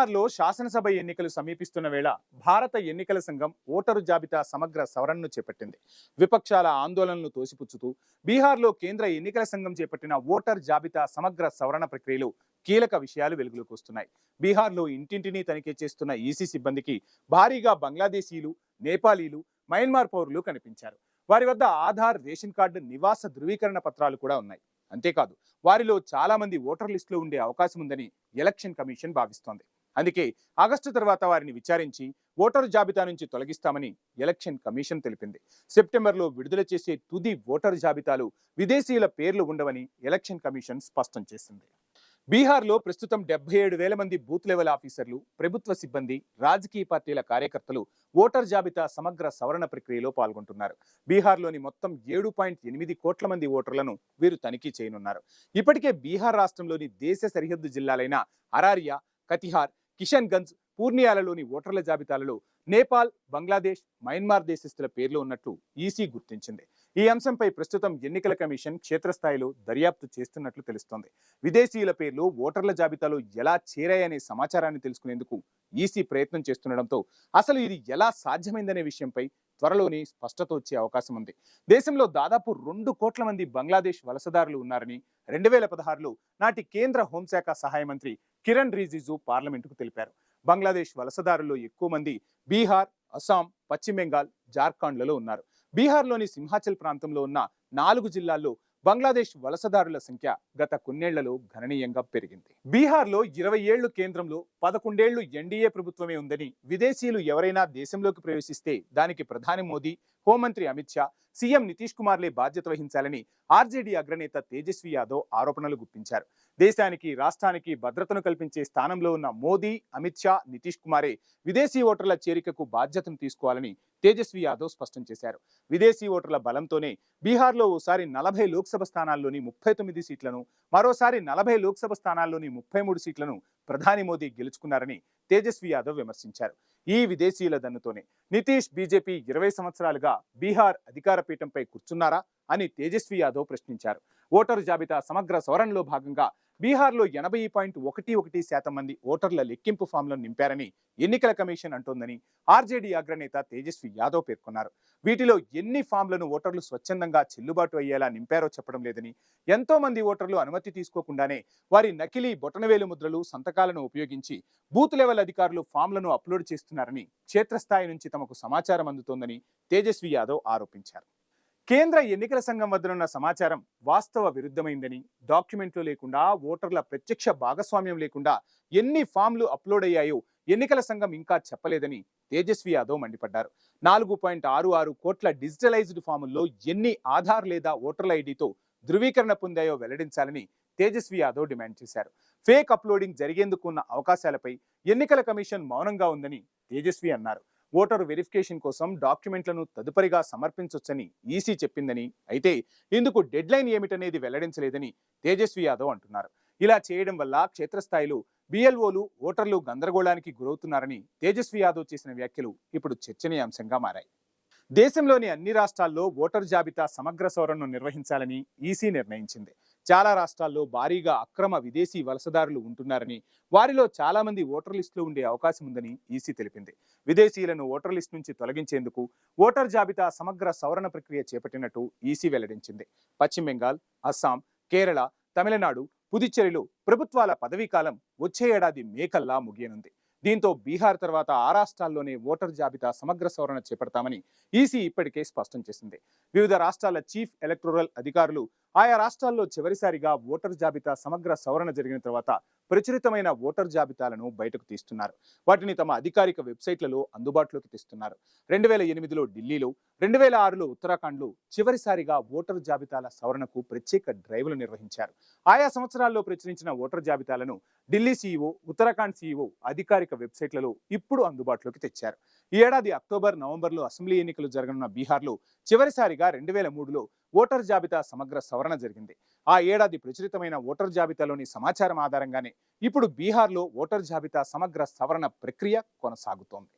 బీహార్లో శాసనసభ ఎన్నికలు సమీపిస్తున్న వేళ భారత ఎన్నికల సంఘం ఓటరు జాబితా సమగ్ర సవరణను చేపట్టింది. విపక్షాల ఆందోళనలు తోసిపుచ్చుతూ బీహార్లో కేంద్ర ఎన్నికల సంఘం చేపట్టిన ఓటర్ జాబితా సమగ్ర సవరణ ప్రక్రియలో కీలక విషయాలు వెలుగులోకి వస్తున్నాయి. బీహార్లో ఇంటింటినీ తనిఖీ చేస్తున్న ఈసీ సిబ్బందికి భారీగా బంగ్లాదేశీలు, నేపాలీలు, మయన్మార్ పౌరులు కనిపించారు. వారి వద్ద ఆధార్, రేషన్ కార్డు, నివాస ధృవీకరణ పత్రాలు కూడా ఉన్నాయి. అంతేకాదు, వారిలో చాలా మంది ఓటర్ లిస్టులో ఉండే అవకాశం ఉందని ఎలక్షన్ కమిషన్ భావిస్తోంది. అందుకే ఆగస్టు తర్వాత వారిని విచారించి ఓటరు జాబితా నుంచి తొలగిస్తామని ఎలక్షన్ కమిషన్ తెలిపింది. సెప్టెంబర్లో విడుదల చేసే తుది ఓటరు జాబితాలు విదేశీయుల పేర్లు ఉండవని ఎలక్షన్ కమిషన్ స్పష్టం చేసింది. బీహార్లో ప్రస్తుతం 77,000 మంది బూత్ లెవెల్ ఆఫీసర్లు, ప్రభుత్వ సిబ్బంది, రాజకీయ పార్టీల కార్యకర్తలు ఓటర్ జాబితా సమగ్ర సవరణ ప్రక్రియలో పాల్గొంటున్నారు. బీహార్లోని మొత్తం 7.8 కోట్ల మంది ఓటర్లను వీరు తనిఖీ చేయనున్నారు. ఇప్పటికే బీహార్ రాష్ట్రంలోని దేశ సరిహద్దు జిల్లాలైన అరారియా, కతిహార్, కిషన్గంజ్, పూర్నియాలలోని ఓటర్ల జాబితాలలో నేపాల్, బంగ్లాదేశ్, మయన్మార్ దేశస్థుల పేర్లు ఉన్నట్లు ఈసీ గుర్తించింది. ఈ అంశంపై ప్రస్తుతం ఎన్నికల కమిషన్ క్షేత్రస్థాయిలో దర్యాప్తు చేస్తున్నట్లు తెలుస్తోంది. విదేశీయుల పేర్లు ఓటర్ల జాబితాలో ఎలా చేరాయనే సమాచారాన్ని తెలుసుకునేందుకు ఈసీ ప్రయత్నం చేస్తుండటంతో అసలు ఇది ఎలా సాధ్యమైందనే విషయంపై త్వరలోనే స్పష్టత వచ్చే అవకాశం ఉంది. దేశంలో దాదాపు 2 కోట్ల మంది బంగ్లాదేశ్ వలసదారులు ఉన్నారని 2016లో నాటి కేంద్ర హోంశాఖ సహాయ మంత్రి కిరణ్ రిజిజు పార్లమెంటుకు తెలిపారు. బంగ్లాదేశ్ వలసదారుల్లో ఎక్కువ మంది బీహార్, అస్సాం, పశ్చిమ బెంగాల్, జార్ఖండ్లలో ఉన్నారు. బీహార్లోని సింహాచల్ ప్రాంతంలో ఉన్న 4 జిల్లాల్లో బంగ్లాదేశ్ వలసదారుల సంఖ్య గత కొన్నేళ్లలో గణనీయంగా పెరిగింది. బీహార్లో 20 ఏళ్లు కేంద్రంలో, 11 ఏళ్లు ఎన్డీఏ ప్రభుత్వమే ఉందని, విదేశీయులు ఎవరైనా దేశంలోకి ప్రవేశిస్తే దానికి ప్రధాని మోదీ, హోంమంత్రి అమిత్ షా, సీఎం నితీష్ కుమార్లే బాధ్యత వహించాలని ఆర్జేడీ అగ్రనేత తేజస్వి యాదవ్ ఆరోపణలు గుప్పించారు. దేశానికి, రాష్ట్రానికి భద్రతను కల్పించే స్థానంలో ఉన్న మోదీ, అమిత్ షా, నితీష్ కుమారే విదేశీ ఓటర్ల చేరికకు బాధ్యతను తీసుకోవాలని తేజస్వి యాదవ్ స్పష్టం చేశారు. విదేశీ ఓటర్ల బలంతోనే బీహార్లో ఓసారి 40 లోక్సభ స్థానాల్లోని 39 సీట్లను, మరోసారి 40 లోక్సభ స్థానాల్లోని 33 సీట్లను ప్రధాని మోదీ గెలుచుకున్నారని తేజస్వి యాదవ్ విమర్శించారు. ఈ విదేశీయుల దన్నుతోనే నితీష్, బీజేపీ 20 సంవత్సరాలుగా బీహార్ అధికార పీఠంపై కూర్చున్నారా అని తేజస్వి యాదవ్ ప్రశ్నించారు. ఓటరు జాబితా సమగ్ర సవరణలో భాగంగా బీహార్లో 80.11% మంది ఓటర్ల లెక్కింపు ఫామ్లను నింపారని ఎన్నికల కమిషన్ అంటోందని ఆర్జేడీ అగ్రనేత తేజస్వి యాదవ్ పేర్కొన్నారు. వీటిలో ఎన్ని ఫామ్లను ఓటర్లు స్వచ్ఛందంగా చెల్లుబాటు అయ్యేలా నింపారో చెప్పడం లేదని, ఎంతో మంది ఓటర్లు అనుమతి తీసుకోకుండానే వారి నకిలీ బొటనవేలు ముద్రలు, సంతకాలను ఉపయోగించి బూత్ లెవెల్ అధికారులు ఫామ్లను అప్లోడ్ చేస్తున్నారని క్షేత్రస్థాయి నుంచి తమకు సమాచారం అందుతోందని తేజస్వి యాదవ్ ఆరోపించారు. కేంద్ర ఎన్నికల సంఘం వద్దనున్న సమాచారం వాస్తవ విరుద్ధమైందని, డాక్యుమెంట్లు లేకుండా, ఓటర్ల ప్రత్యక్ష భాగస్వామ్యం లేకుండా ఎన్ని ఫామ్లు అప్లోడ్ అయ్యాయో ఎన్నికల సంఘం ఇంకా చెప్పలేదని తేజస్వి యాదవ్ మండిపడ్డారు. 4.66 కోట్ల డిజిటలైజ్డ్ ఫాముల్లో ఎన్ని ఆధార్ లేదా ఓటర్ల ఐడితో ధృవీకరణ పొందాయో వెల్లడించాలని తేజస్వి యాదవ్ డిమాండ్ చేశారు. ఫేక్ అప్లోడింగ్ జరిగేందుకు ఉన్న అవకాశాలపై ఎన్నికల కమిషన్ మౌనంగా ఉందని తేజస్వి అన్నారు. ఓటరు వెరిఫికేషన్ కోసం డాక్యుమెంట్లను తదుపరిగా సమర్పించొచ్చని ఈసీ చెప్పిందని, అయితే ఇందుకు డెడ్లైన్ ఏమిటనేది వెల్లడించలేదని తేజస్వి యాదవ్ అంటున్నారు. ఇలా చేయడం వల్ల క్షేత్రస్థాయిలో బిఎల్ఓలు, ఓటర్లు గందరగోళానికి గురవుతున్నారని తేజస్వి యాదవ్ చేసిన వ్యాఖ్యలు ఇప్పుడు చర్చనీయాంశంగా మారాయి. దేశంలోని అన్ని రాష్ట్రాల్లో ఓటర్ జాబితా సమగ్ర సవరణను నిర్వహించాలని ఈసీ నిర్ణయించింది. చాలా రాష్ట్రాల్లో భారీగా అక్రమ విదేశీ వలసదారులు ఉంటున్నారని, వారిలో చాలా మంది ఓటర్ లిస్టులో ఉండే అవకాశం ఉందని ఈసీ తెలిపింది. విదేశీయులను ఓటర్ లిస్ట్ నుంచి తొలగించేందుకు ఓటర్ జాబితా సమగ్ర సవరణ ప్రక్రియ చేపట్టినట్టు ఈసీ వెల్లడించింది. పశ్చిమ బెంగాల్, అస్సాం, కేరళ, తమిళనాడు, పుదుచ్చేరిలో ప్రభుత్వాల పదవీకాలం వచ్చే ఏడాది మే కల్లా ముగియనుంది. దీంతో బీహార్ తర్వాత ఆ రాష్ట్రాల్లోనే ఓటర్ జాబితా సమగ్ర సవరణ చేపడతామని ఈసీ ఇప్పటికే స్పష్టం చేసింది. వివిధ రాష్ట్రాల చీఫ్ ఎలక్టోరల్ అధికారులు ఆయా రాష్ట్రాల్లో చివరిసారిగా ఓటర్ జాబితా సమగ్ర సవరణ జరిగిన తర్వాత ప్రచురితమైన ఓటర్ జాబితాలను బయటకు తీస్తున్నారు. వాటిని తమ అధికారిక వెబ్సైట్లలో అందుబాటులోకి తెస్తున్నారు. 2008లో ఢిల్లీలో, 2006లో ఉత్తరాఖండ్లో చివరిసారిగా ఓటర్ జాబితాల సవరణకు ప్రత్యేక డ్రైవ్లు నిర్వహించారు. ఆయా సంవత్సరాల్లో ప్రచురించిన ఓటర్ జాబితాలను ఢిల్లీ సీఈఓ, ఉత్తరాఖండ్ సీఈఓ అధికారిక వెబ్సైట్లలో ఇప్పుడు అందుబాటులోకి తెచ్చారు. ఈ ఏడాది అక్టోబర్, నవంబర్లో అసెంబ్లీ ఎన్నికలు జరగనున్న బీహార్లో చివరిసారిగా 2003లో ఓటర్ జాబితా సమగ్ర సవరణ జరిగింది. ఆ ఏడాది ప్రచురితమైన ఓటర్ జాబితాలోని సమాచారం ఆధారంగానే ఇప్పుడు బీహార్లో ఓటర్ జాబితా సమగ్ర సవరణ ప్రక్రియ కొనసాగుతోంది.